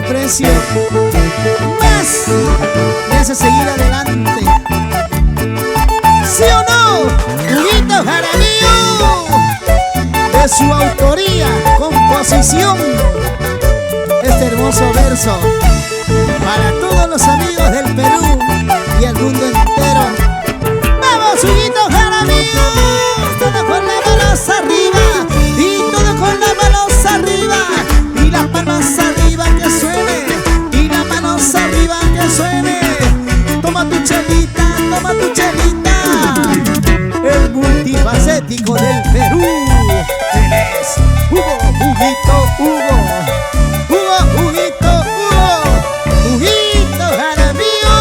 desprecio, más me hace seguir adelante. ¿Sí o no? Huguito Jaramillo, de su autoría, composición, este hermoso verso para todos los amigos del Perú y el mundo entero. ¡Vamos, Huguito Jaramillo! Todo con las manos arriba y todo con las manos arriba y las palmas arriba que suene y las manos arriba que suene. Toma tu chelita, toma tu chelita. El multifacético del Perú, él es Hugo, Huguito, Hugo, Huguito, Huguito Jaramillo.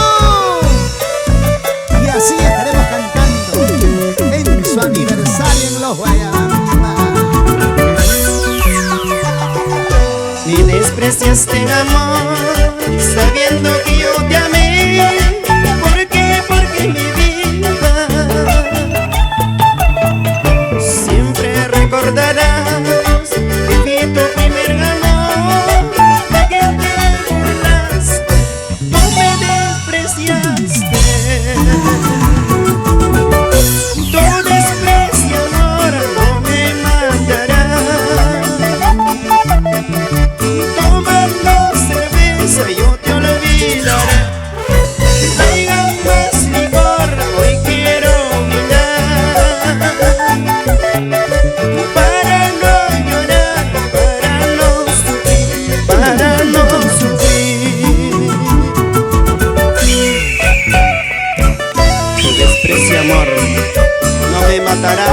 Y así estaremos cantando en su aniversario en los Guayabamba. Me despreciaste, amor, sabiendo que yo te amé. ¿Por qué? Porque mi vida siempre recordarás que fui tu primer amor, de que te burlaste, tú me despreciaste. Tu desprecio, amor, no me matarás. Tomando cerveza yo te olvidaré. Traigan más licor, hoy quiero brindar, para no llorar, para no sufrir, para no sufrir. Tu desprecio, amor, no me matará.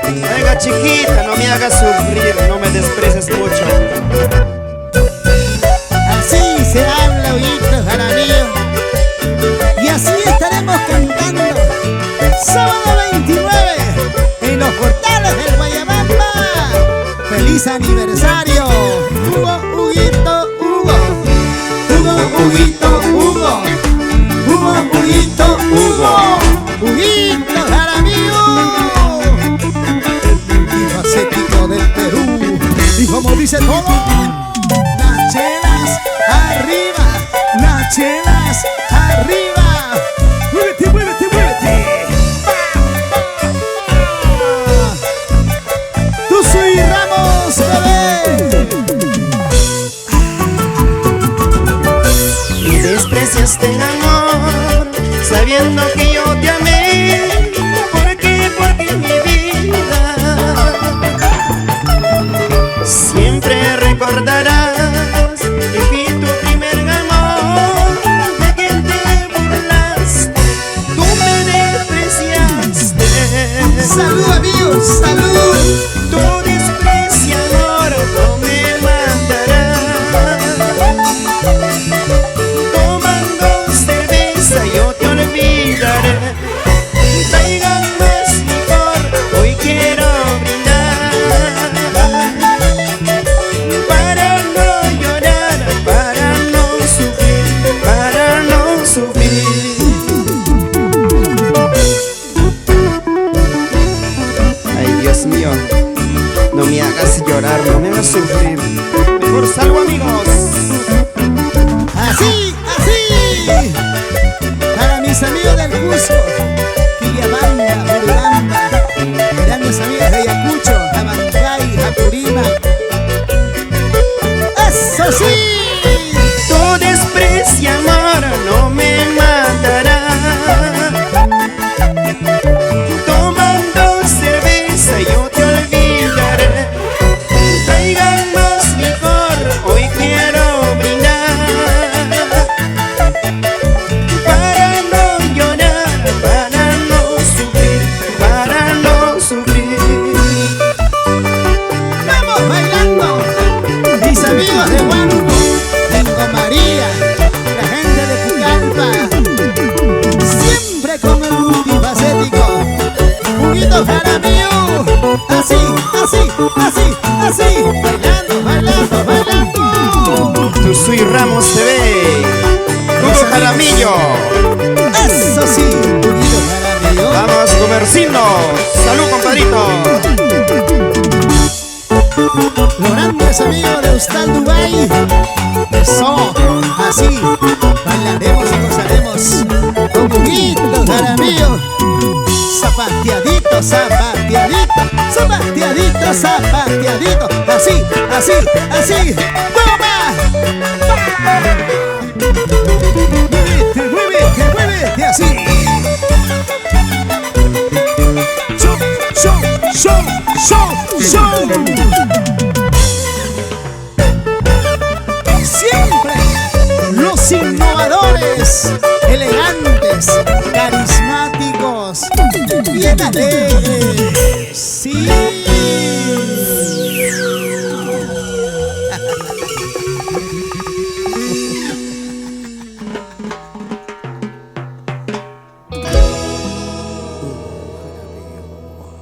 Venga, chiquita, no me hagas sufrir, no me desprecies mucho. Así se habla, Huguito Jaramillo. Y así estaremos cantando sábado 29 en los portales del Guayabamba. ¡Feliz aniversario! Hugo, Huguito, Hugo, Hugo, Huguito, Hugo, Hugo, Huguito, Hugo, Huguito Jaramillo, el multifacético del Perú. Y como dice todo, las chelas arriba, las chelas arriba. Muévete, muévete, muévete. Tú soy Ramos, bebé. Me despreciaste, amor, sabiendo que yo te amé. ¿Por qué? Porque mi vida siempre recordarás que fui tu primer amor, de que te burlaste, tú me despreciaste. Salud, amigos, salud. Tu desprecio, amor, no me matará. Tomando cerveza yo te olvidaré. Traigan más licor, hoy quiero brindar, para no llorar, para no sufrir, para no sufrir. Ay, Dios mío, no me hagas llorar, no me hagas sufrir. Mejor salgo, amigos. Así, así. Para mis amigos del Cusco, Quillabamba, Urubamba, grandes amigos de Ayacucho, Abancay, Apurímac. ¡Eso sí! Tu desprecio, amor, no me matará. Tomando cerveza yo te olvidaré. Traigan más licor, hoy quiero brindar, para no llorar, para no sufrir, para no sufrir. ¡Vamos bailando! Mis amigos de Huánuco, Ringo María, la gente de Pucallpa, siempre con el multifacético Huguito Jaramillo. Así, así, así, así, bailando, bailando, bailando. Tu soy Ramos TV, Hugo Jaramillo. Eso sí, Huguito Jaramillo. Vamos, comercinos. Salud, compadrito. Los grandes amigos de Ustal Dubai, Eso, así bailaremos y gozaremos con Huguito Jaramillo. Zapateadito, zapateadito, zapateadito, zapateadito. Así, así, así. ¡Toma! Muévete, muévete así. Show, show, show, show, show. Siempre los innovadores, elegantes, carismáticos, bien alegres. Sí.